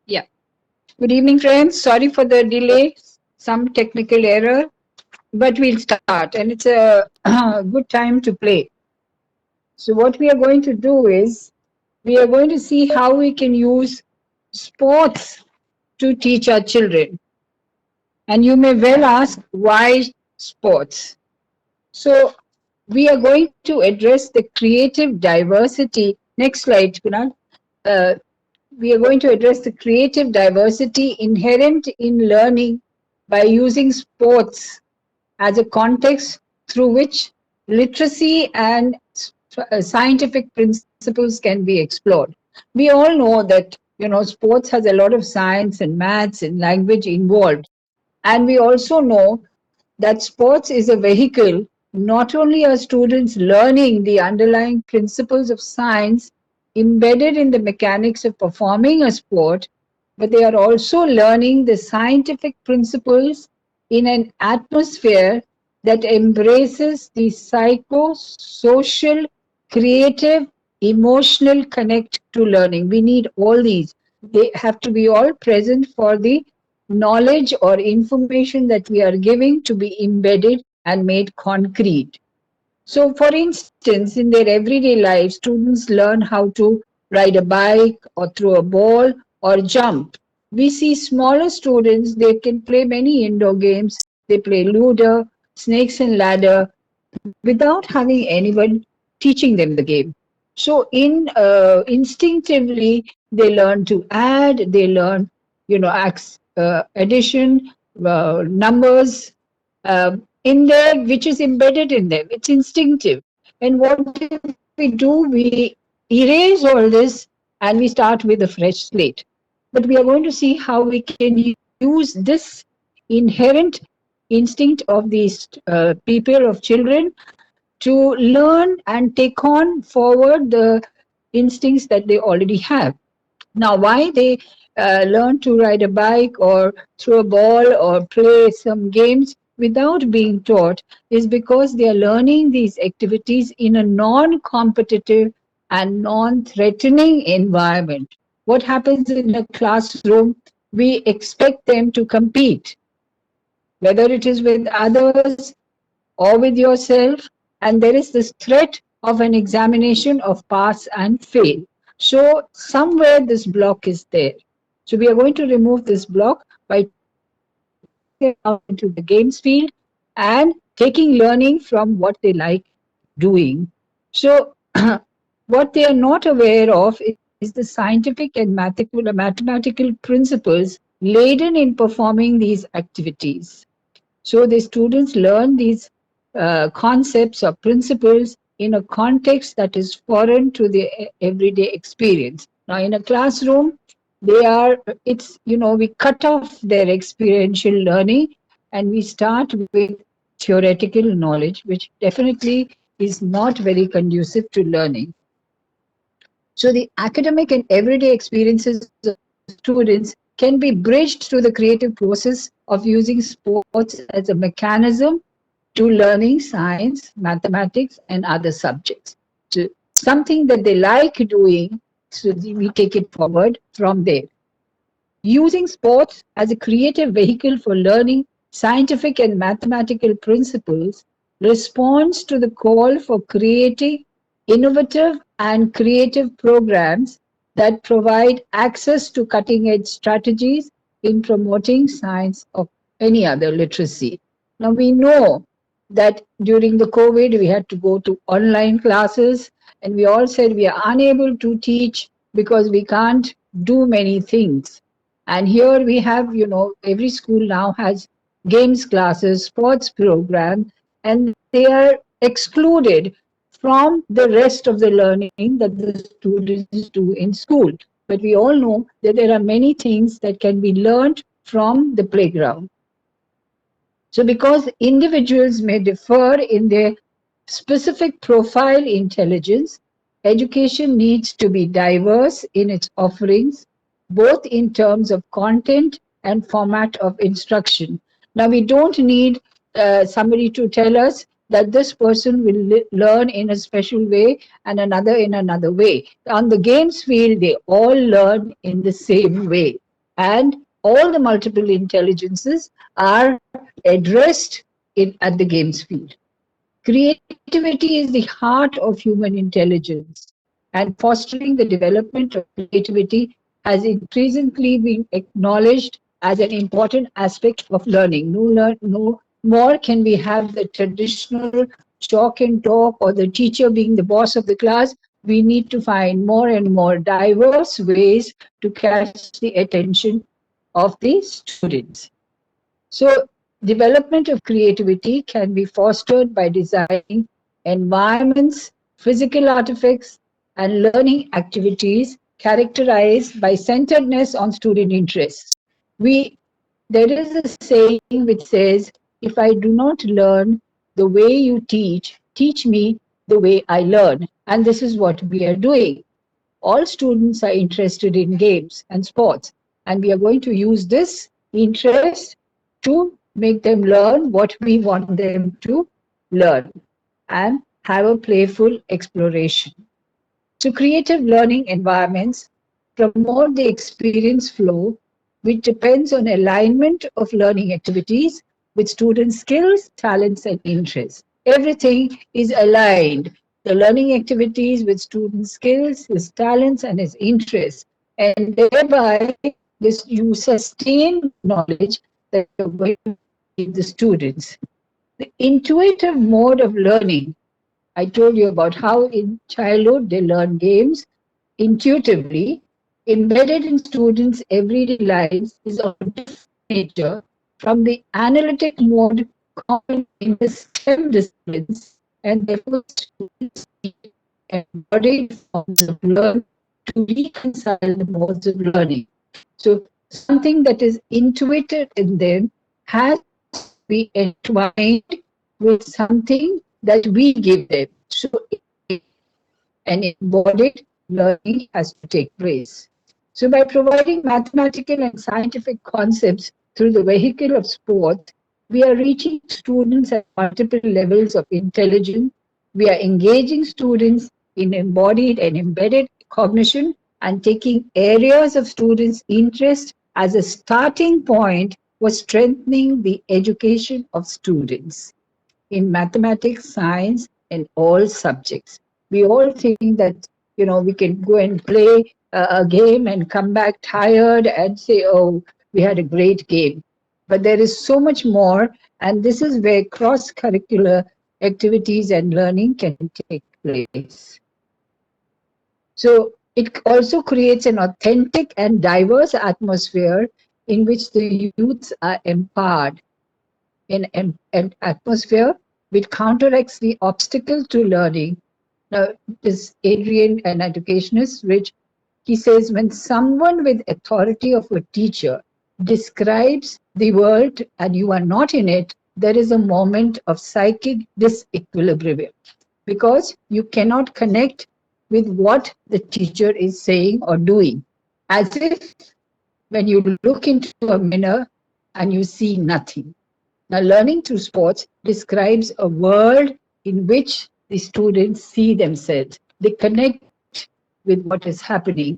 Yeah. Good evening, friends. Sorry for the delay, some technical error, but we'll start. And it's a good time to play. So, what we are going to do is we are going to see how we can use sports to teach our children. And you may well ask, why sports? So, we are going to address the creative diversity. Next slide, Kunal. Uh, we are going to address the creative diversity inherent in learning by using sports as a context through which literacy and scientific principles can be explored. We all know that sports has a lot of science and maths and language involved, and we also know that sports is a vehicle. Not only are students learning the underlying principles of science embedded in the mechanics of performing a sport, but they are also learning the scientific principles in an atmosphere that embraces the psycho-social, creative, emotional connect to learning. We need all these. They have to be all present for the knowledge or information that we are giving to be embedded and made concrete. So, for instance, in their everyday life, students learn how to ride a bike or throw a ball or jump. We see smaller students, they can play many indoor games. They play Ludo, snakes and ladder without having anyone teaching them the game. So, instinctively, they learn to add, they learn, addition, numbers, in there, which is embedded in them. It's instinctive. And what we do, we erase all this and we start with a fresh slate. But we are going to see how we can use this inherent instinct of these people, of children, to learn and take on forward the instincts that they already have. Now, why they learn to ride a bike or throw a ball or play some games without being taught is because they are learning these activities in a non competitive and non threatening environment. What happens in a classroom? We expect them to compete, whether it is with others or with yourself, and there is this threat of an examination of pass and fail. So somewhere this block is there. So we are going to remove this block by taking them out into the games field and taking learning from what they like doing. So what they are not aware of is the scientific and mathematical principles laden in performing these activities. So the students learn these concepts or principles in a context that is foreign to their everyday experience. Now, in a classroom, we cut off their experiential learning and we start with theoretical knowledge, which definitely is not very conducive to learning. So the academic and everyday experiences of students can be bridged through the creative process of using sports as a mechanism to learning science, mathematics, and other subjects. So something that they like doing, so we take it forward from there. Using sports as a creative vehicle for learning scientific and mathematical principles responds to the call for creating innovative and creative programs that provide access to cutting edge strategies in promoting science or any other literacy. Now, we know that during the COVID, we had to go to online classes, and we all said we are unable to teach because we can't do many things. And here we have, every school now has games classes, sports program, and they are excluded from the rest of the learning that the students do in school. But we all know that there are many things that can be learned from the playground. So, because individuals may differ in their specific profile intelligence, education needs to be diverse in its offerings, both in terms of content and format of instruction. Now, we don't need somebody to tell us that this person will learn in a special way and another in another way. On the games field, they all learn in the same way. And all the multiple intelligences are addressed at the games field. Creativity is the heart of human intelligence, and fostering the development of creativity has increasingly been acknowledged as an important aspect of learning. No more can we have the traditional chalk and talk or the teacher being the boss of the class. We need to find more and more diverse ways to catch the attention of the students. So, development of creativity can be fostered by designing environments, physical artifacts, and learning activities characterized by centeredness on student interests. We There is a saying which says, "If I do not learn the way you teach, teach me the way I learn." And this is what we are doing. All students are interested in games and sports, and we are going to use this interest to make them learn what we want them to learn and have a playful exploration. So, creative learning environments promote the experience flow, which depends on alignment of learning activities with students' skills, talents, and interests. Everything is aligned. The learning activities with students' skills, his talents, and his interests, and thereby this you sustain the knowledge that you're going to give the students. The intuitive mode of learning, I told you about how in childhood they learn games intuitively, embedded in students' everyday lives, is of a different nature from the analytic mode common in the STEM disciplines, and therefore students need embodied forms of learning to reconcile the modes of learning. So something that is intuitive in them has to be entwined with something that we give them. So an embodied learning has to take place. So, by providing mathematical and scientific concepts through the vehicle of sport, we are reaching students at multiple levels of intelligence. We are engaging students in embodied and embedded cognition and taking areas of students' interest as a starting point for strengthening the education of students in mathematics, science, and all subjects. We all think that we can go and play a game and come back tired and say, "Oh, we had a great game." But there is so much more, and this is where cross-curricular activities and learning can take place. So it also creates an authentic and diverse atmosphere in which the youths are empowered in an atmosphere which counteracts the obstacle to learning. Now, this Adrian, an educationist, which he says when someone with authority of a teacher describes the world and you are not in it, there is a moment of psychic disequilibrium because you cannot connect with what the teacher is saying or doing. As if when you look into a mirror and you see nothing. Now, learning through sports describes a world in which the students see themselves. They connect with what is happening.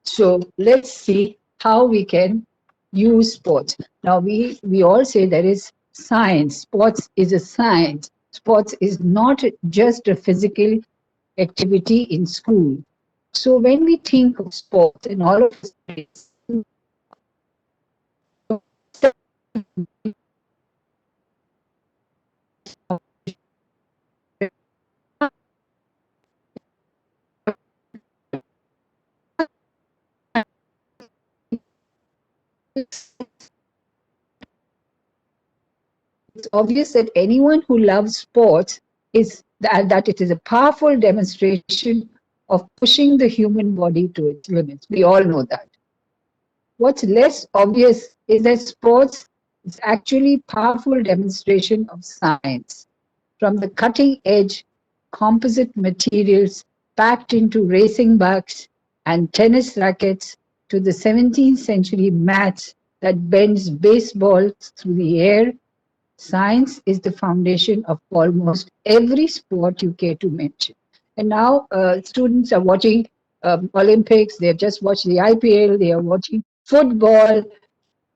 So let's see how we can use sports. Now, we all say there is science. Sports is a science. Sports is not just a physical activity in school. So when we think of sports and all of this, it's obvious that anyone who loves sports is that it is a powerful demonstration of pushing the human body to its limits. We all know that. What's less obvious is that sports is actually powerful demonstration of science. From the cutting edge composite materials packed into racing bikes and tennis rackets to the 17th century mats that bends baseballs through the air, Science is the foundation of almost every sport you care to mention. And now students are watching Olympics, they've just watched the IPL, they are watching football,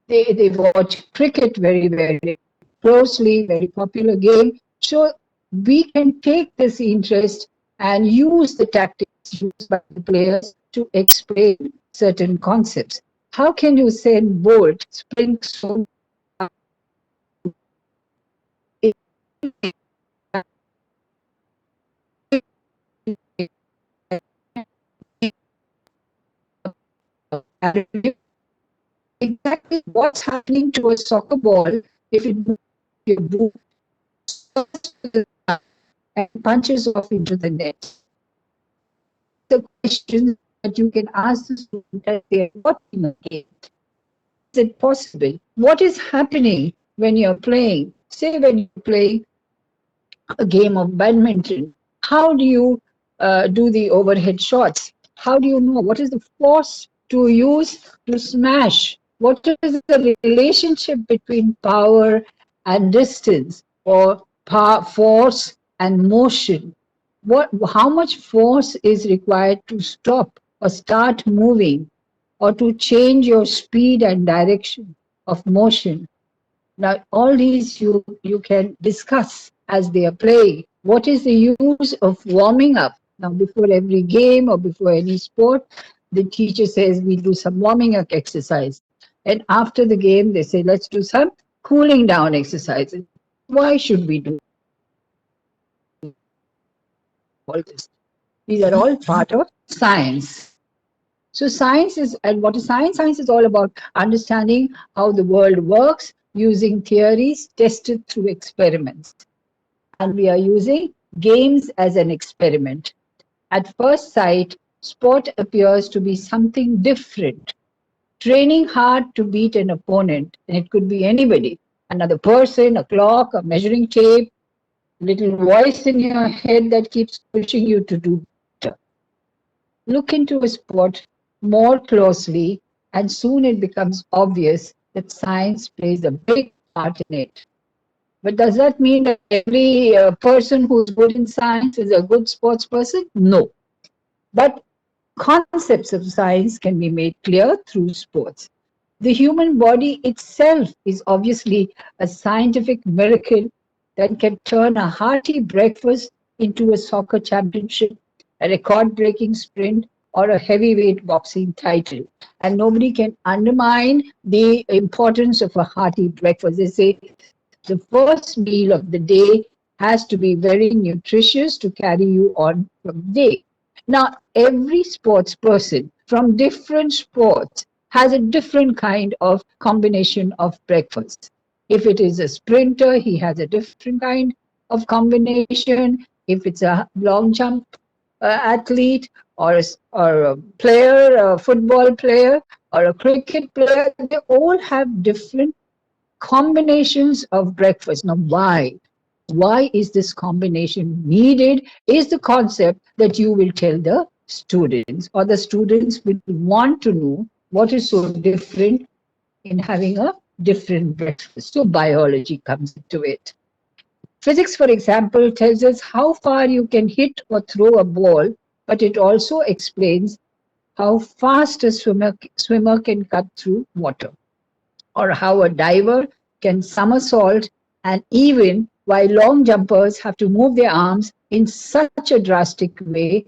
they watch cricket very, very closely, very popular game. So we can take this interest and use the tactics used by the players to explain certain concepts. How can you say Bolt sprint so exactly what's happening to a soccer ball if it moves your boot and punches off into the net? The questions that you can ask the student as they are watching a game. Is it possible? What is happening when you're playing? Say when you're playing a game of badminton, how do you do the overhead shots? How do you know what is the force to use to smash? What is the relationship between power and distance, or force and motion? How much force is required to stop or start moving, or to change your speed and direction of motion? Now, all these you can discuss as they are playing. What is the use of warming up? Now, before every game or before any sport, the teacher says we do some warming up exercise. And after the game, they say, let's do some cooling down exercises. Why should we do all this? These are all part of science. So science is, and what is science? Science is all about understanding how the world works using theories tested through experiments. And we are using games as an experiment. At first sight, sport appears to be something different. Training hard to beat an opponent, and it could be anybody, another person, a clock, a measuring tape, little voice in your head that keeps pushing you to do better. Look into a sport more closely, and soon it becomes obvious that science plays a big part in it. But does that mean that every person who's good in science is a good sports person? No. But concepts of science can be made clear through sports. The human body itself is obviously a scientific miracle that can turn a hearty breakfast into a soccer championship, a record breaking sprint, or a heavyweight boxing title. And nobody can undermine the importance of a hearty breakfast. They say the first meal of the day has to be very nutritious to carry you on from the day. Now, every sports person from different sports has a different kind of combination of breakfast. If it is a sprinter, he has a different kind of combination. If it's a long jump athlete, or a player, a football player, or a cricket player, they all have different combinations of breakfast. Now, why? Why is this combination needed? Is the concept that you will tell the students, or the students will want to know what is so different in having a different breakfast. So, biology comes into it. Physics, for example, tells us how far you can hit or throw a ball, but it also explains how fast a swimmer can cut through water, or how a diver can somersault, and even why long jumpers have to move their arms in such a drastic way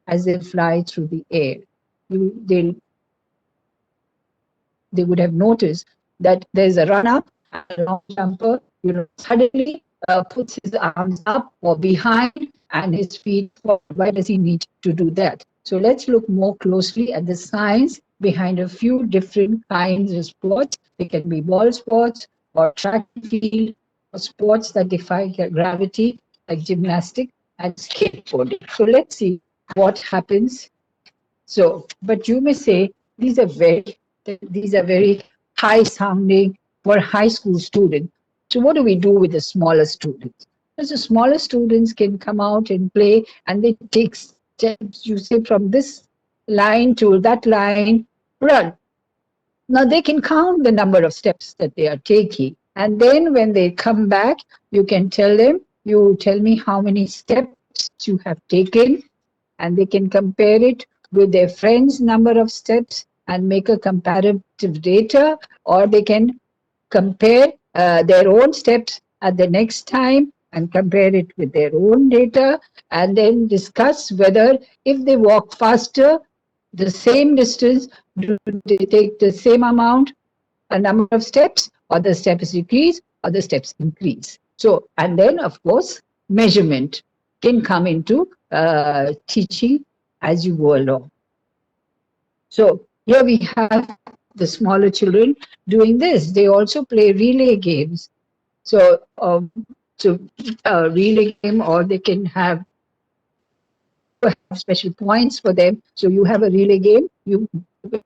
as they fly through the air. They'll they would have noticed that there's a run up, and a long jumper, suddenly puts his arms up or behind and his feet forward. Why does he need to do that? So let's look more closely at the science behind a few different kinds of sports. They can be ball sports, or track and field, or sports that defy gravity, like gymnastics and skateboarding. So let's see what happens. So, but you may say these are very high sounding for high school students. So what do we do with the smaller students? Because the smaller students can come out and play, and they take steps, you say, from this line to that line, run. Now they can count the number of steps that they are taking, And then when they come back, you can tell them, you tell me how many steps you have taken, and they can compare it with their friends' number of steps and make a comparative data, or they can compare their own steps at the next time and compare it with their own data, and then discuss whether if they walk faster the same distance, do they take the same amount, a number of steps, or the steps decrease or the steps increase. So, and then of course measurement can come into teaching as you go along. So here we have the smaller children doing this. They also play relay games. So, so relay game, or they can have special points for them. So you have a relay game. You will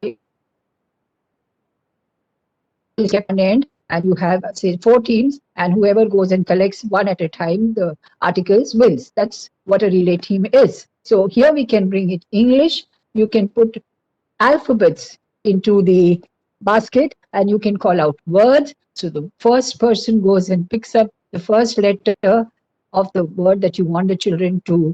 keep a relay at one end, and you have say 4 teams, and whoever goes and collects one at a time the articles wins. That's what a relay team is. So here we can bring it English. You can put alphabets into the basket, and you can call out words. So the first person goes and picks up the first letter of the word that you want the children to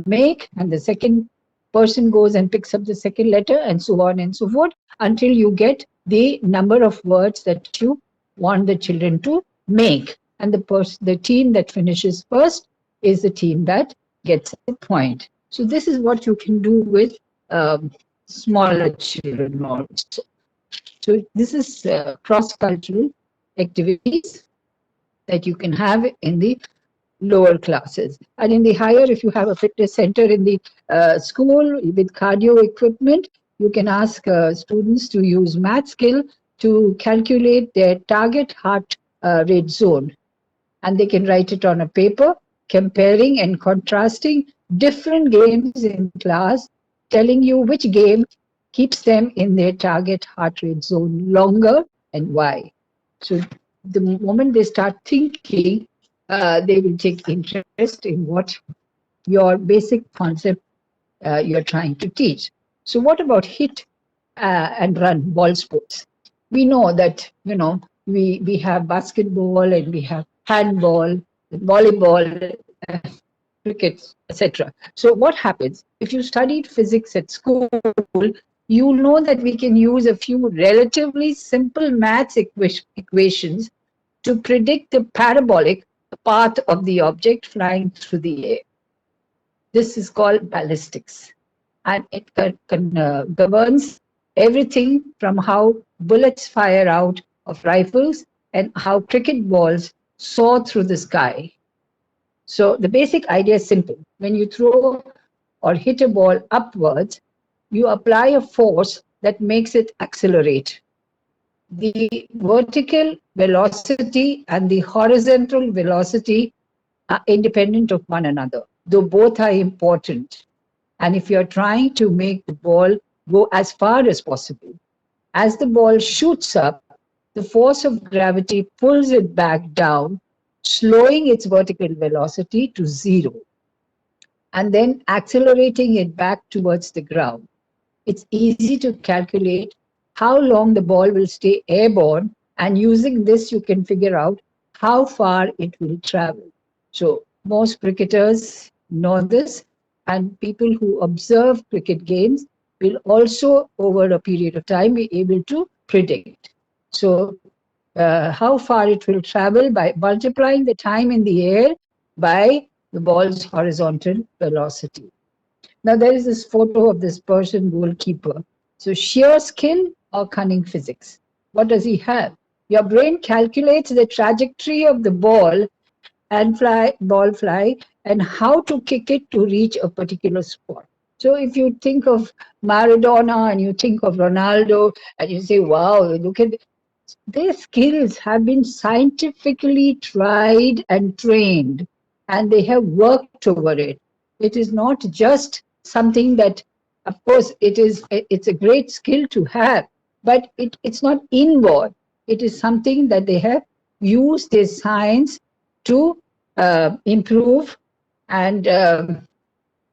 make, and the second person goes and picks up the second letter, and so on and so forth, until you get the number of words that you want the children to make. And the team that finishes first is the team that gets a point. So this is what you can do with smaller children also. So this is cross-cultural activities that you can have in the lower classes. And in the higher, if you have a fitness center in the school with cardio equipment, you can ask students to use math skill to calculate their target heart rate zone. And they can write it on a paper, comparing and contrasting different games in class, telling you which game keeps them in their target heart rate zone longer and why. So the moment they start thinking, they will take interest in what your basic concept you're trying to teach. So what about hit and run ball sports? We know that, we have basketball and we have handball, volleyball, cricket, etc. So what happens if you studied physics at school? You'll know that we can use a few relatively simple maths equations to predict the parabolic path of the object flying through the air. This is called ballistics, and it governs everything from how bullets fire out of rifles and how cricket balls soar through the sky. So the basic idea is simple. When you throw or hit a ball upwards, you apply a force that makes it accelerate. The vertical velocity and the horizontal velocity are independent of one another, though both are important. And if you're trying to make the ball go as far as possible, as the ball shoots up, the force of gravity pulls it back down, slowing its vertical velocity to zero, and then accelerating it back towards the ground. It's easy to calculate how long the ball will stay airborne, and using this, you can figure out how far it will travel. So, most cricketers know this, and people who observe cricket games will also, over a period of time, be able to predict. So, how far it will travel by multiplying the time in the air by the ball's horizontal velocity. Now, there is this photo of this Persian goalkeeper. So, sheer skill or cunning physics? What does he have? Your brain calculates the trajectory of the ball fly, and how to kick it to reach a particular spot. So, if you think of Maradona and you think of Ronaldo, and you say, wow, look at their skills have been scientifically tried and trained, and they have worked over it. It is not just something that, of course, it's a great skill to have, but it's not inborn. It is something that they have used their science to improve and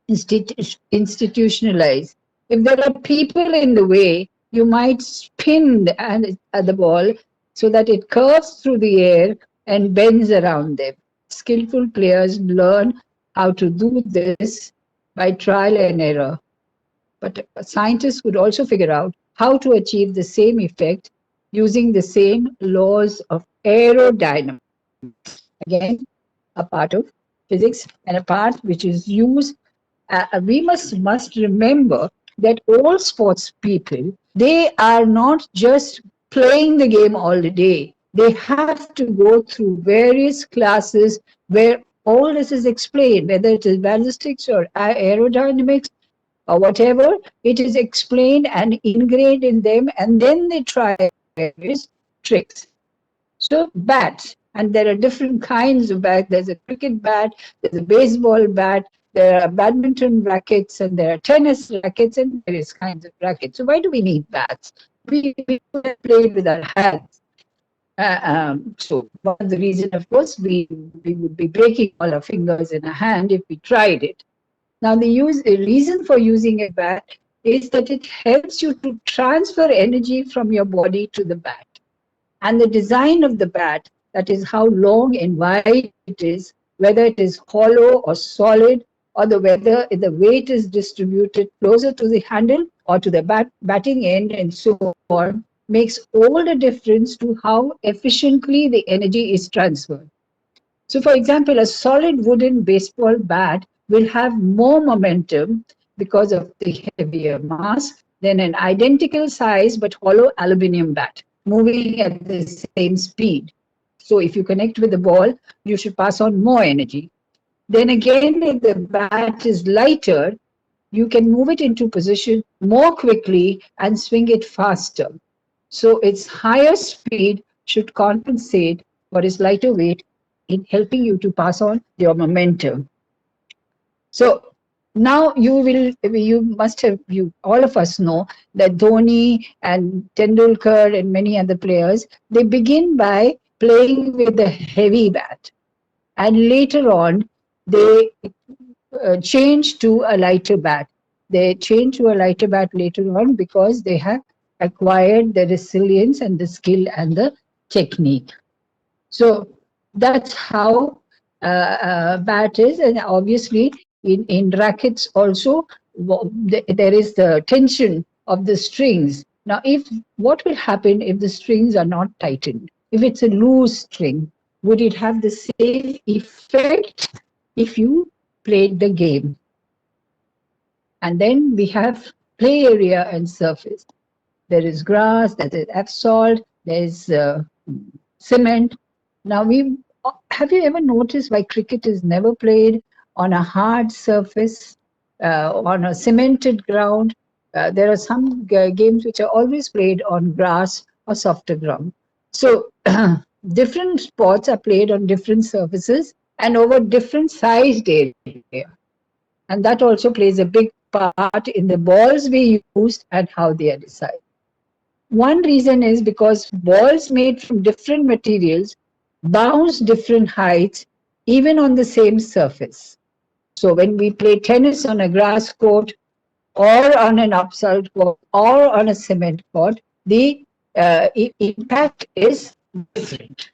institutionalize. If there are people in the way, you might spin the ball so that it curves through the air and bends around them. Skillful players learn how to do this by trial and error. But scientists could also figure out how to achieve the same effect using the same laws of aerodynamics. Again, a part of physics and a part which is used. We must remember that all sports people, they are not just playing the game all the day. They have to go through various classes where all this is explained, whether it is ballistics or aerodynamics or whatever, it is explained and ingrained in them, and then they try various tricks. So bats, and there are different kinds of bats. There's a cricket bat, there's a baseball bat, there are badminton rackets, and there are tennis rackets, and various kinds of rackets. So why do we need bats? We could have played with our hands. So one of the reasons, of course, we would be breaking all our fingers in a hand if we tried it. Now, the reason for using a bat is that it helps you to transfer energy from your body to the bat. And the design of the bat, that is how long and wide it is, whether it is hollow or solid, or whether the weight is distributed closer to the handle or to the batting end and so on, makes all the difference to how efficiently the energy is transferred. So, for example, a solid wooden baseball bat will have more momentum because of the heavier mass than an identical size but hollow aluminum bat, moving at the same speed. So, if you connect with the ball, you should pass on more energy. Then again, if the bat is lighter, you can move it into position more quickly and swing it faster. So its higher speed should compensate for its lighter weight in helping you to pass on your momentum. So now you must have, you all of us know that Dhoni and Tendulkar and many other players, they begin by playing with a heavy bat, and later on they change to a lighter bat. They change to a lighter bat later on because they have acquired the resilience and the skill and the technique. So that's how bat is, and obviously in rackets also there is the tension of the strings. Now, if what will happen if the strings are not tightened? If it's a loose string, would it have the same effect if you played the game? And then we have play area and surface. There is grass, there is asphalt, there is cement. Now, have you ever noticed why cricket is never played on a hard surface, on a cemented ground? There are some games which are always played on grass or softer ground. So, different sports are played on different surfaces and over different sized area. And that also plays a big part in the balls we used and how they are designed. One reason is because balls made from different materials bounce different heights even on the same surface. So when we play tennis on a grass court or on an asphalt court or on a cement court, the impact is different.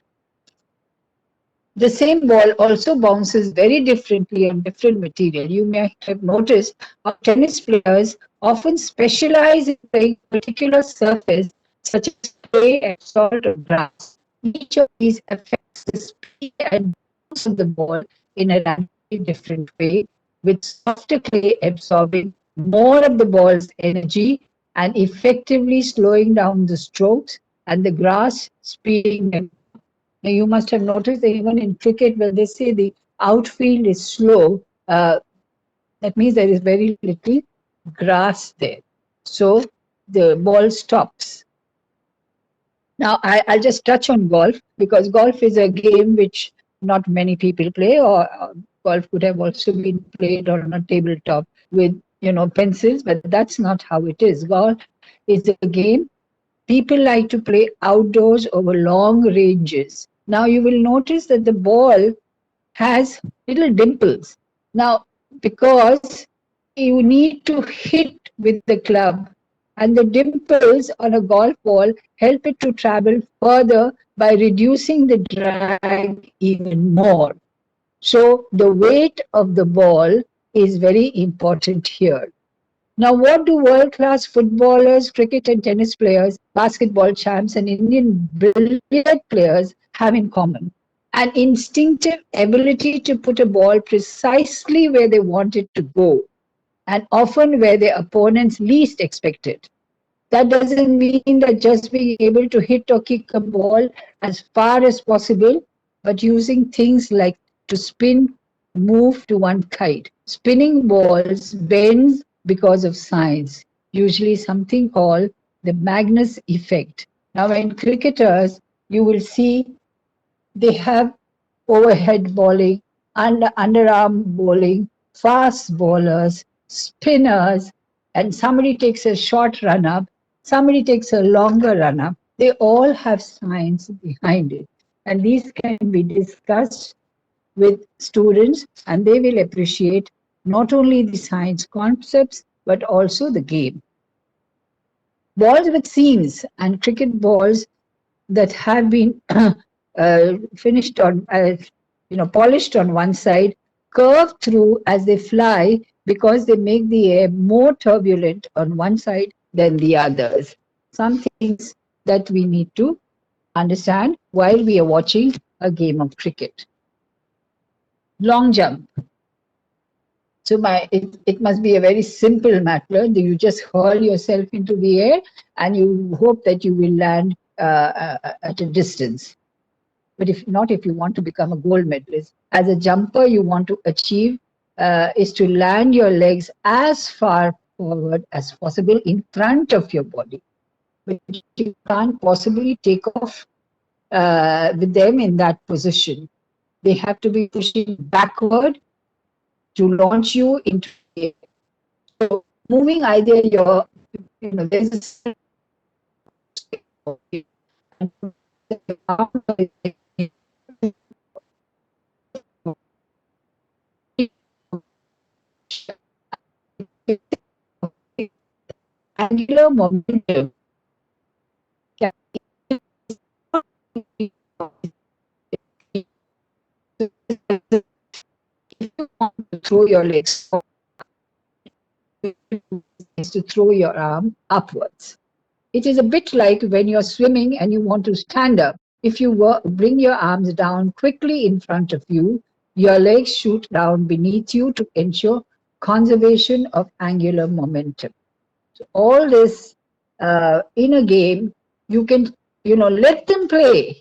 The same ball also bounces very differently on different material. You may have noticed how tennis players often specialize in playing particular surface such as clay and salt or grass. Each of these affects the speed and bounce of the ball in a radically different way, with softer clay absorbing more of the ball's energy and effectively slowing down the strokes, and the grass speeding them. Now, you must have noticed that even in cricket, when they say the outfield is slow, that means there is very little grass there. So the ball stops. Now, I'll just touch on golf because golf is a game which not many people play, or golf could have also been played on a tabletop with, pencils, but that's not how it is. Golf is a game people like to play outdoors over long ranges. Now you will notice that the ball has little dimples. Now, because you need to hit with the club And the dimples on a golf ball help it to travel further by reducing the drag even more. So the weight of the ball is very important here. Now, what do world class footballers, cricket and tennis players, basketball champs, and Indian billiard players have in common? An instinctive ability to put a ball precisely where they want it to go, and often where their opponents least expect it. That doesn't mean that just being able to hit or kick a ball as far as possible, but using things like to spin, move to one side. Spinning balls bends because of science, usually something called the Magnus effect. Now, in cricketers, you will see they have overhead bowling, underarm bowling, fast bowlers, spinners, and somebody takes a short run up, somebody takes a longer run up. They all have science behind it. And these can be discussed with students, and they will appreciate not only the science concepts but also the game. Balls with seams and cricket balls that have been finished on, polished on one side, curve through as they fly because they make the air more turbulent on one side than the others. Some things that we need to understand while we are watching a game of cricket. Long jump. So it must be a very simple matter. You just hurl yourself into the air and you hope that you will land at a distance. But if not, if you want to become a gold medalist, as a jumper, you want to achieve is to land your legs as far forward as possible in front of your body. But you can't possibly take off with them in that position. They have to be pushing backward to launch you into the air. So moving either your, there's a angular momentum can throw your legs is to throw your arm upwards. It is a bit like when you're swimming and you want to stand up. If you bring your arms down quickly in front of you, your legs shoot down beneath you to ensure conservation of angular momentum. So all this in a game, you can, let them play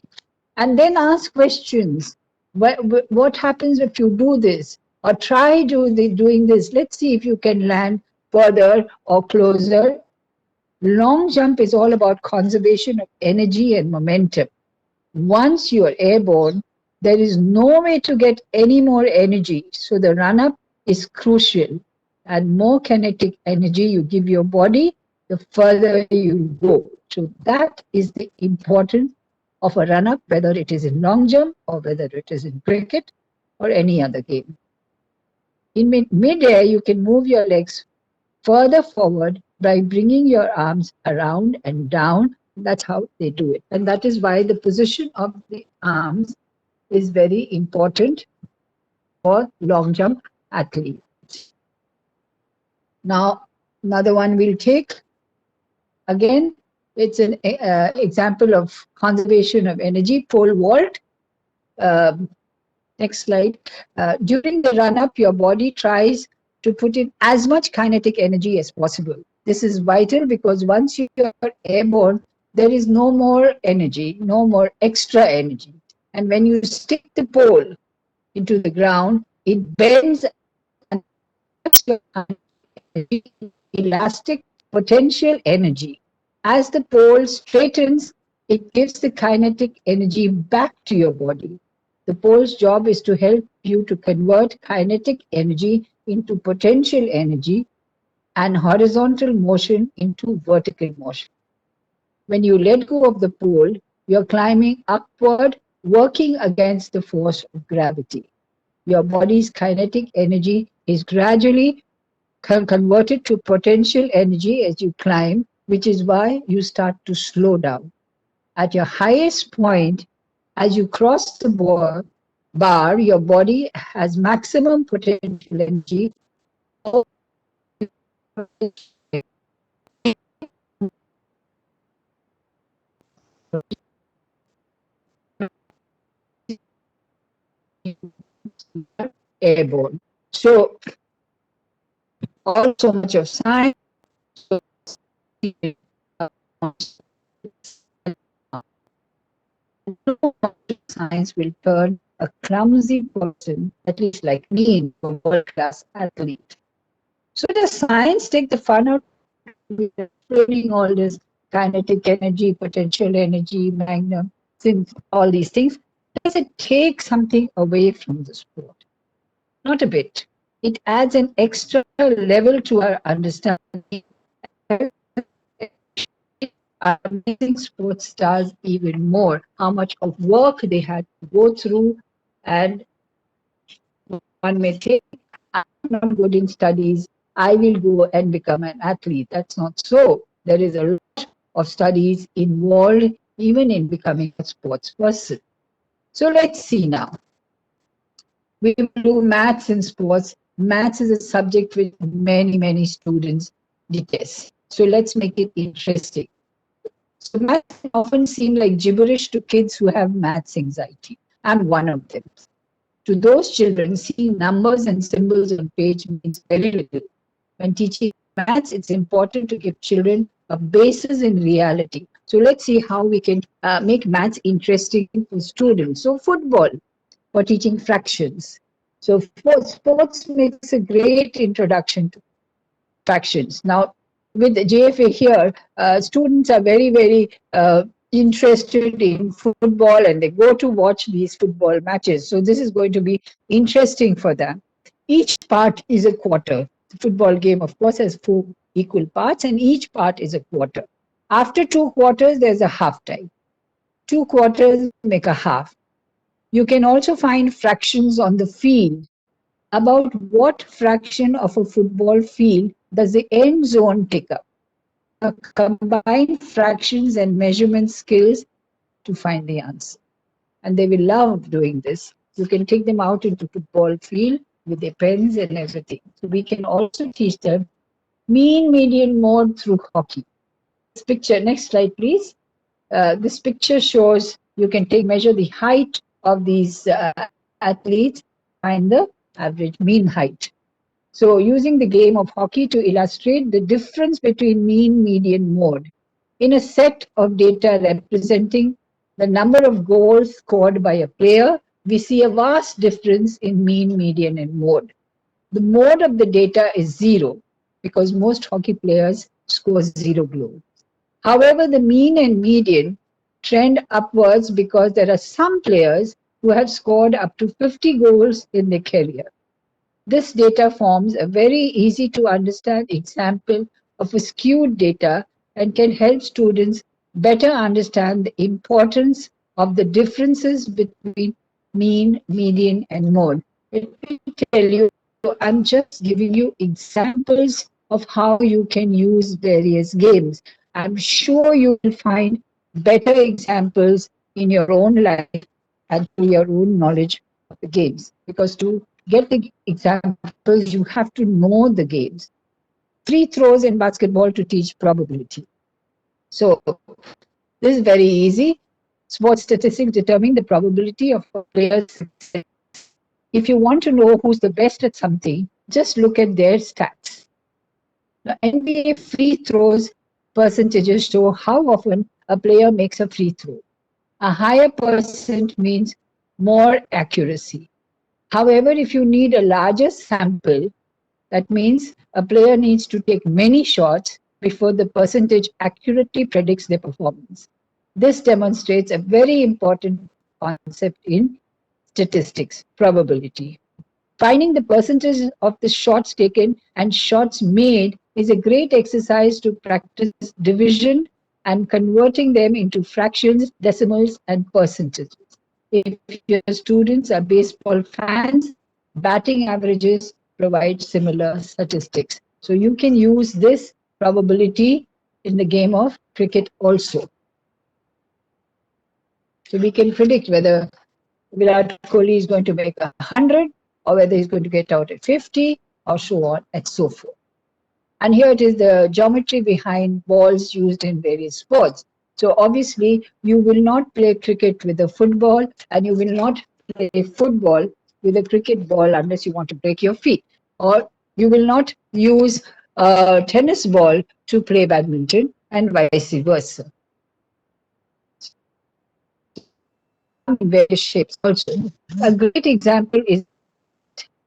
and then ask questions. What happens if you do this? Or try doing this. Let's see if you can land further or closer. Long jump is all about conservation of energy and momentum. Once you are airborne, there is no way to get any more energy. So the run up is crucial. And more kinetic energy you give your body, the further you go. So that is the importance of a run up, whether it is in long jump or whether it is in cricket or any other game. In mid-air, you can move your legs further forward by bringing your arms around and down. That's how they do it. And that is why the position of the arms is very important for long jump athletes. Now, another one we'll take. Again, it's an example of conservation of energy, pole vault. Next slide. During the run up, your body tries to put in as much kinetic energy as possible. This is vital because once you are airborne, there is no more energy, no more extra energy. And when you stick the pole into the ground, it bends and your elastic potential energy. As the pole straightens, it gives the kinetic energy back to your body. The pole's job is to help you to convert kinetic energy into potential energy and horizontal motion into vertical motion. When you let go of the pole, you're climbing upward, working against the force of gravity. Your body's kinetic energy is gradually converted to potential energy as you climb, which is why you start to slow down. At your highest point, as you cross the bar, your body has maximum potential energy. Airborne. So, also much of science. Science will turn a clumsy person, at least like me, into a world-class athlete. So does science take the fun out of explaining all this kinetic energy, potential energy, magnum, since all these things? Does it take something away from the sport? Not a bit. It adds an extra level to our understanding. Our amazing sports stars even more how much of work they had to go through, and one may think, I'm not good in studies, I will go and become an athlete. That's not so. There is a lot of studies involved even in becoming a sports person. So let's see now. We will do maths in sports. Maths is a subject which many students detest. So let's make it interesting. So maths often seem like gibberish to kids who have maths anxiety. I'm one of them. To those children, seeing numbers and symbols on page means very little. When teaching maths, it's important to give children a basis in reality. So let's see how we can make maths interesting for students. So football, for teaching fractions. So sports makes a great introduction to fractions. Now, with the JFA here, students are very interested in football and they go to watch these football matches. So this is going to be interesting for them. Each part is a quarter. The football game, of course, has 4 equal parts and each part is a quarter. After 2 quarters, there's a half time. 2 quarters make a half. You can also find fractions on the field. About what fraction of a football field does the end zone take up? Combine fractions and measurement skills to find the answer. And they will love doing this. You can take them out into football field with their pens and everything. So we can also teach them mean, median, mode through hockey. This picture, next slide, please. This picture shows you can measure the height of these athletes, find the average mean height. So using the game of hockey to illustrate the difference between mean, median, mode. In a set of data representing the number of goals scored by a player, we see a vast difference in mean, median, and mode. The mode of the data is 0 because most hockey players score 0 goals. However, the mean and median trend upwards because there are some players who have scored up to 50 goals in their career. This data forms a very easy to understand example of a skewed data and can help students better understand the importance of the differences between mean, median, and mode. Let me tell you, I'm just giving you examples of how you can use various games. I'm sure you will find better examples in your own life and through your own knowledge of the games. Because to get the examples, you have to know the games. Free throws in basketball to teach probability. So this is very easy. Sports statistics determine the probability of a player's success. If you want to know who's the best at something, just look at their stats. Now, NBA free throws percentages show how often a player makes a free throw. A higher percent means more accuracy. However, if you need a larger sample, that means a player needs to take many shots before the percentage accurately predicts their performance. This demonstrates a very important concept in statistics, probability. Finding the percentage of the shots taken and shots made is a great exercise to practice division and converting them into fractions, decimals, and percentages. If your students are baseball fans, batting averages provide similar statistics. So you can use this probability in the game of cricket also. So we can predict whether Virat Kohli is going to make 100 or whether he's going to get out at 50 or so on and so forth. And here it is the geometry behind balls used in various sports. So obviously, you will not play cricket with a football and you will not play football with a cricket ball unless you want to break your feet. Or you will not use a tennis ball to play badminton and vice versa. Come in various shapes also. A great example is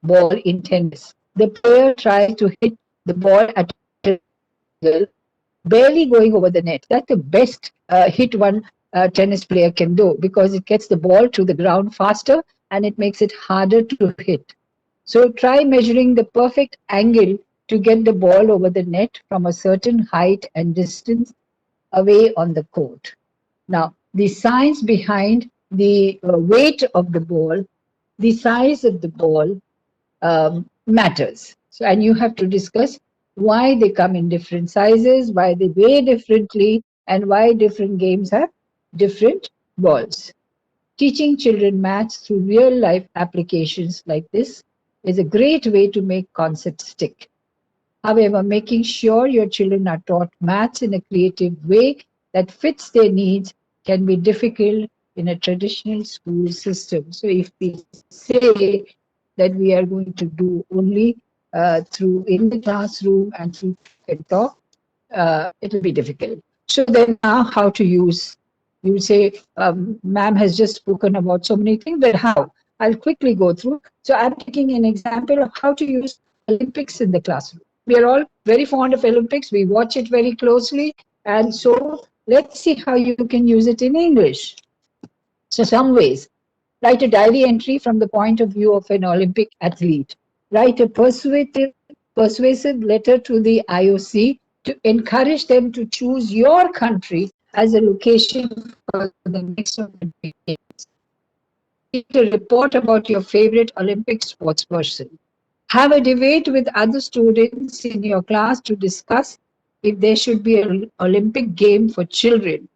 ball in tennis. The player tries to hit the ball at a angle, barely going over the net. That's the best hit one tennis player can do because it gets the ball to the ground faster and it makes it harder to hit. So try measuring the perfect angle to get the ball over the net from a certain height and distance away on the court. Now, the science behind the weight of the ball, the size of the ball, matters. So, and you have to discuss why they come in different sizes, why they weigh differently, and why different games have different balls. Teaching children maths through real life applications like this is a great way to make concepts stick. However, making sure your children are taught maths in a creative way that fits their needs can be difficult in a traditional school system. So, if we say that we are going to do only through in the classroom and through and talk, it'll be difficult. So then now how to use, you say, ma'am has just spoken about so many things, but how? I'll quickly go through. So I'm taking an example of how to use Olympics in the classroom. We are all very fond of Olympics. We watch it very closely. And so let's see how you can use it in English. So some ways. Write a diary entry from the point of view of an Olympic athlete. Write a persuasive letter to the IOC to encourage them to choose your country as a location for the next Olympic Games. Create a report about your favorite Olympic sports person. Have a debate with other students in your class to discuss if there should be an Olympic game for children.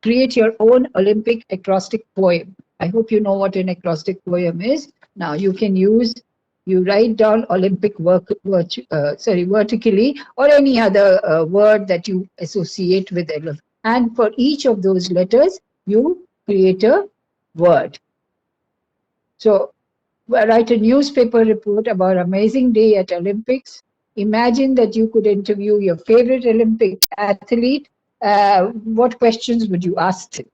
Create your own Olympic acrostic poem. I hope you know what an acrostic poem is. Now you can use, you write down Olympic vertically or any other word that you associate with Olympic. And for each of those letters, you create a word. So write a newspaper report about amazing day at Olympics. Imagine that you could interview your favorite Olympic athlete. What questions would you ask them?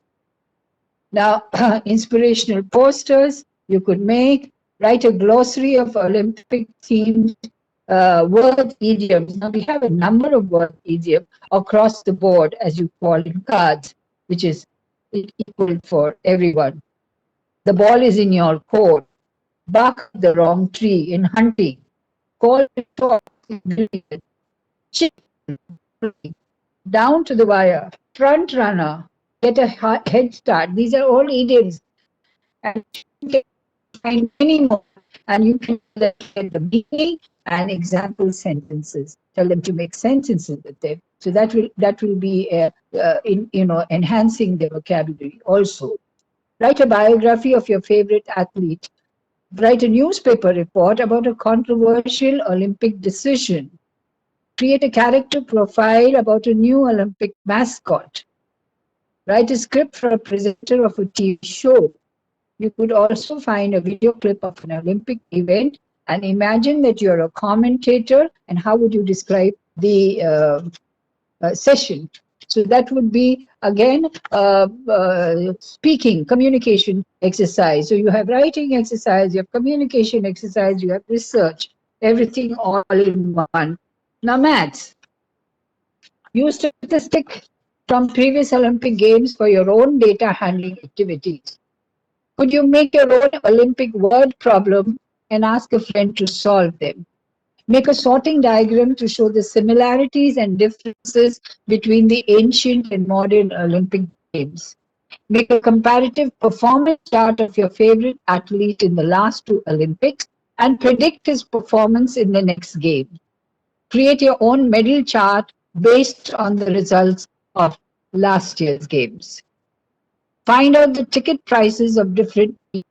Now, inspirational posters you could make. Write a glossary of Olympic themed word idioms. Now, we have a number of word idioms across the board, as you call in cards, which is equal for everyone. The ball is in your court. Bark up the wrong tree in hunting. Call it off in billiards. Chip down to the wire. Front runner. Get a head start. These are all idioms. And you can find many more. And you can get the meaning and example sentences. Tell them to make sentences with them. So that will be enhancing their vocabulary also. Write a biography of your favorite athlete. Write a newspaper report about a controversial Olympic decision. Create a character profile about a new Olympic mascot. Write a script for a presenter of a TV show. You could also find a video clip of an Olympic event and imagine that you're a commentator and how would you describe the session. So that would be, again, speaking, communication exercise. So you have writing exercise, you have communication exercise, you have research, everything all in one. Now, maths. Use statistics from previous Olympic Games for your own data handling activities. Could you make your own Olympic word problem and ask a friend to solve them? Make a sorting diagram to show the similarities and differences between the ancient and modern Olympic Games. Make a comparative performance chart of your favorite athlete in the last two Olympics and predict his performance in the next game. Create your own medal chart based on the results of last year's games. Find out the ticket prices of different events.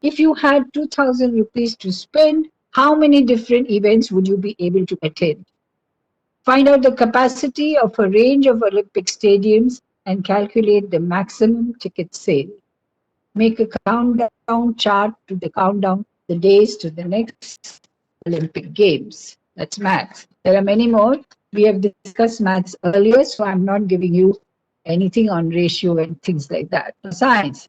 If you had 2000 rupees to spend, how many different events would you be able to attend? Find out the capacity of a range of Olympic stadiums and calculate the maximum ticket sale. Make a countdown chart to the countdown the days to the next Olympic Games. That's maths. There are many more. We have discussed maths earlier, so I'm not giving you anything on ratio and things like that. Science.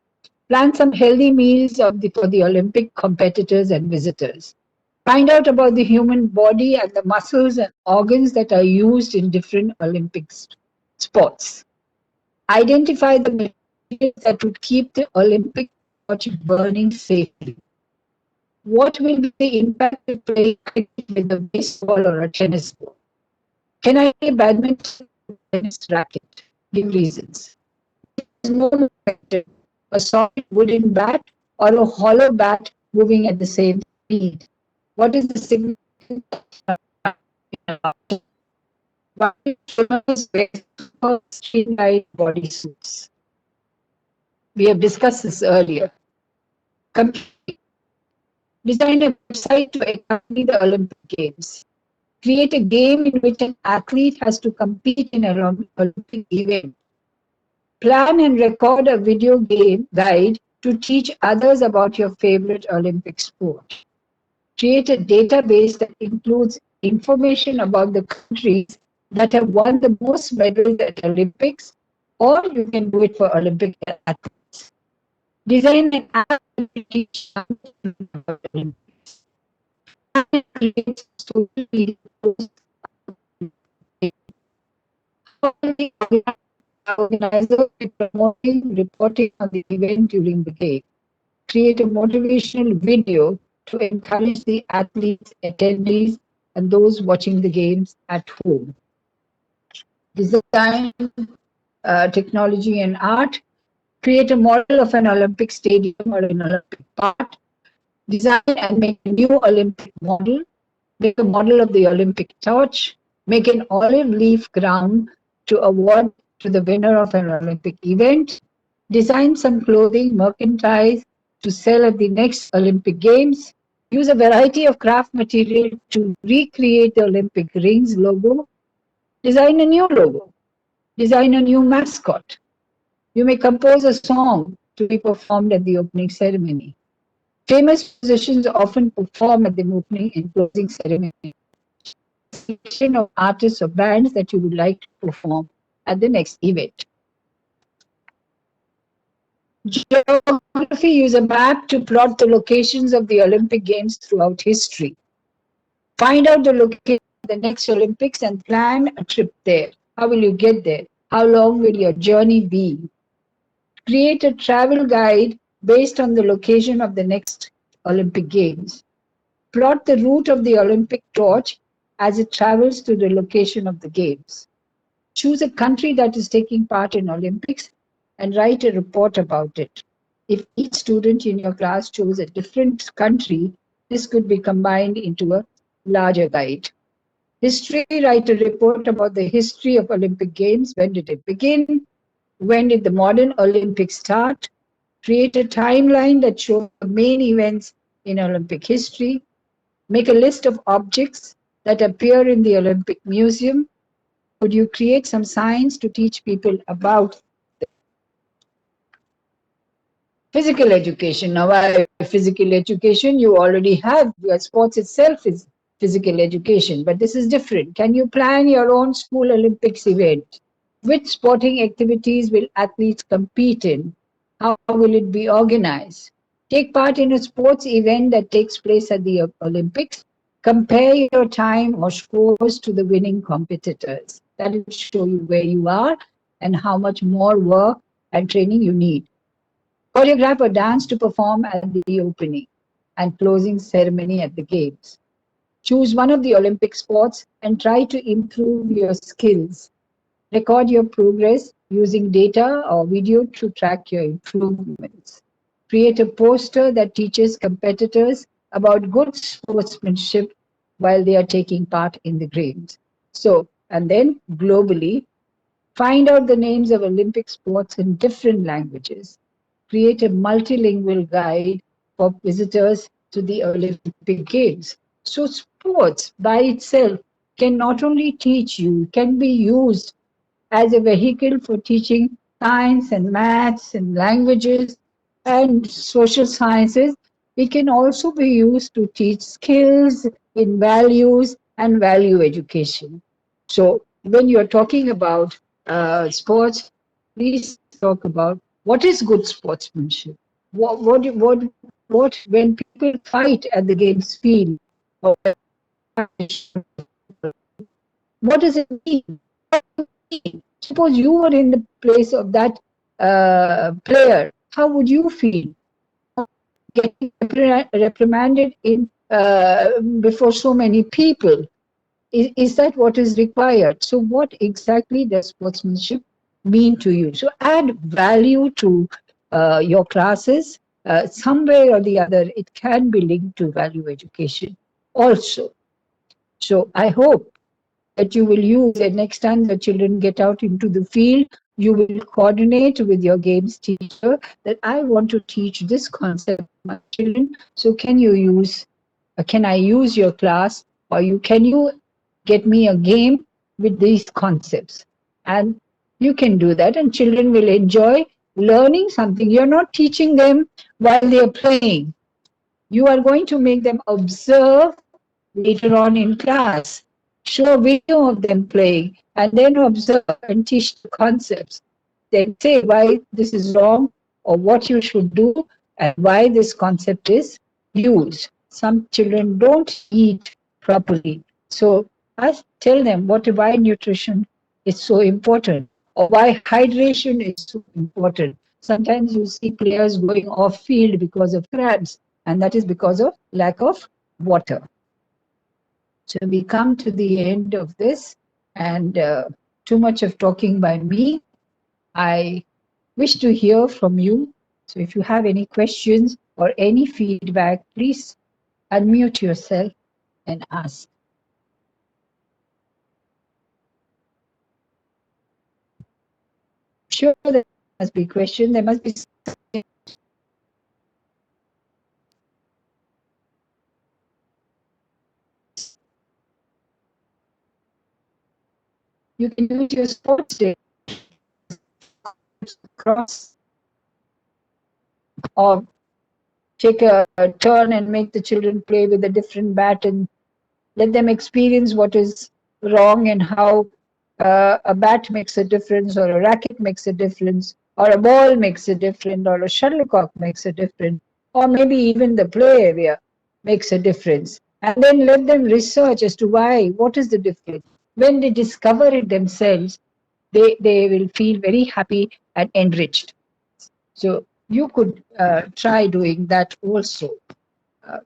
Plan some healthy meals for the Olympic competitors and visitors. Find out about the human body and the muscles and organs that are used in different Olympic sports. Identify the materials that would keep the Olympic torch burning safely. What will be the impact of playing cricket with a baseball or a tennis ball? Can I play badminton with a tennis racket? Give reasons. Is more effective, a solid wooden bat or a hollow bat moving at the same speed? What is the significance of why do swimmers wear super streamlined bodysuits? We have discussed this earlier. Design a website to accompany the Olympic Games. Create a game in which an athlete has to compete in an Olympic event. Plan and record a video game guide to teach others about your favorite Olympic sport. Create a database that includes information about the countries that have won the most medals at Olympics, or you can do it for Olympic athletes. Design an app to teach about Olympics. Plan and create social media posts. How will the organizer be promoting, reporting on the event during the game? Create a motivational video to encourage the athletes, attendees, and those watching the games at home. Design, technology, and art. Create a model of an Olympic stadium or an Olympic park. Design and make a new Olympic model. Make a model of the Olympic torch. Make an olive leaf crown to award to the winner of an Olympic event. Design some clothing, merchandise to sell at the next Olympic Games. Use a variety of craft material to recreate the Olympic rings logo. Design a new logo. Design a new mascot. You may compose a song to be performed at the opening ceremony. Famous musicians often perform at the opening and closing ceremony. Selection of artists or bands that you would like to perform at the next event. Geography. Use a map to plot the locations of the Olympic Games throughout history. Find out the location of the next Olympics and plan a trip there. How will you get there? How long will your journey be? Create a travel guide based on the location of the next Olympic Games. Plot the route of the Olympic torch as it travels to the location of the Games. Choose a country that is taking part in Olympics and write a report about it. If each student in your class chose a different country, this could be combined into a larger guide. History. Write a report about the history of Olympic Games. When did it begin? When did the modern Olympics start? Create a timeline that shows the main events in Olympic history. Make a list of objects that appear in the Olympic Museum. Could you create some signs to teach people about physical education? Now, physical education, you already have. Your sports itself is physical education, but this is different. Can you plan your own school Olympics event? Which sporting activities will athletes compete in? How will it be organized? Take part in a sports event that takes place at the Olympics. Compare your time or scores to the winning competitors. That will show you where you are and how much more work and training you need. Choreograph a dance to perform at the opening and closing ceremony at the Games. Choose one of the Olympic sports and try to improve your skills. Record your progress using data or video to track your improvements. Create a poster that teaches competitors about good sportsmanship while they are taking part in the Games. So and then globally. Find out the names of Olympic sports in different languages. Create a multilingual guide for visitors to the Olympic Games. So, sports by itself can not only teach you, can be used as a vehicle for teaching science and maths and languages and social sciences. It can also be used to teach skills in values and value education. So, when you're talking about sports, please talk about what is good sportsmanship. When people fight at the game's field, or what does it mean? Suppose you were in the place of that player, how would you feel? Getting reprimanded in before so many people. Is that what is required? So, what exactly does sportsmanship mean to you? So, add value to your classes. Some way or the other, it can be linked to value education also. So, I hope that you will use the next time the children get out into the field, you will coordinate with your games teacher that I want to teach this concept to my children. So can I use your class, or can you get me a game with these concepts? And you can do that, and children will enjoy learning something. You're not teaching them while they're playing. You are going to make them observe later on in class. Show a video of them playing and then observe and teach the concepts. Then say why this is wrong or what you should do and why this concept is used. Some children don't eat properly. So I tell them why nutrition is so important or why hydration is so important. Sometimes you see players going off field because of cramps, and that is because of lack of water. So we come to the end of this, and too much of talking by me. I wish to hear from you. So if you have any questions or any feedback, please unmute yourself and ask. Sure, there must be questions. There must be. You can do it your sports day, cross, or take a turn and make the children play with a different bat and let them experience what is wrong and how a bat makes a difference, or a racket makes a difference, or a ball makes a difference, or a shuttlecock makes a difference, or maybe even the play area makes a difference. And then let them research as to what is the difference. When they discover it themselves, they will feel very happy and enriched. So you could try doing that also. Uh,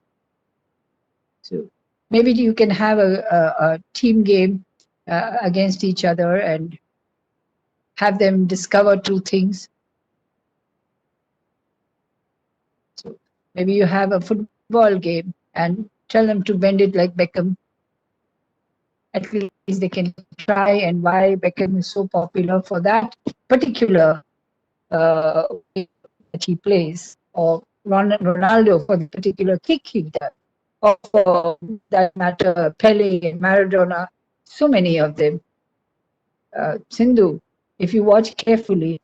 so maybe you can have a team game against each other and have them discover two things. So maybe you have a football game and tell them to bend it like Beckham. At least they can try, and why Beckham is so popular for that particular way that he plays, or Ronaldo for the particular kick he does, or for that matter, Pele and Maradona, so many of them. Sindhu, if you watch carefully,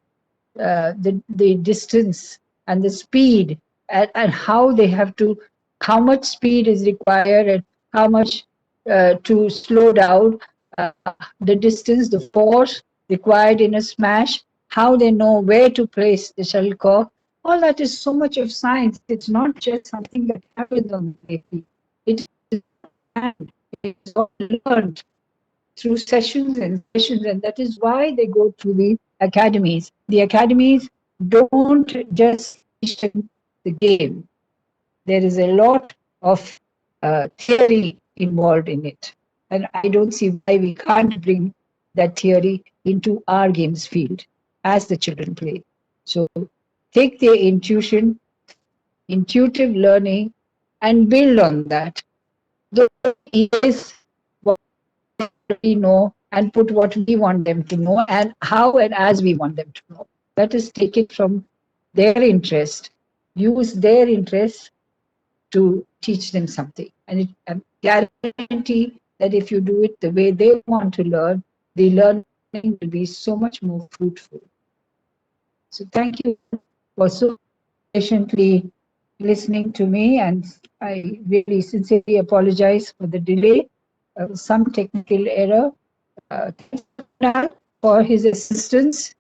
the distance and the speed and how they have to, how much speed is required and how much to slow down, uh, the distance, the force required in a smash, how they know where to place the shuttlecock. All that is so much of science. It's not just something that happens on the field. It is planned. It is all learned through sessions and sessions, and that is why they go to the academies. The academies don't just teach them the game. There is a lot of theory involved in it, and I don't see why we can't bring that theory into our games field as the children play. So take their intuition, intuitive learning, and build on that. Though it is what we already know and put what we want them to know and how and as we want them to know. Let us take it from their interest, use their interest to teach them something. And I guarantee that if you do it the way they want to learn, the learning will be so much more fruitful. So thank you for so patiently listening to me, and I really sincerely apologize for the delay, some technical error. Thanks to Kunal for his assistance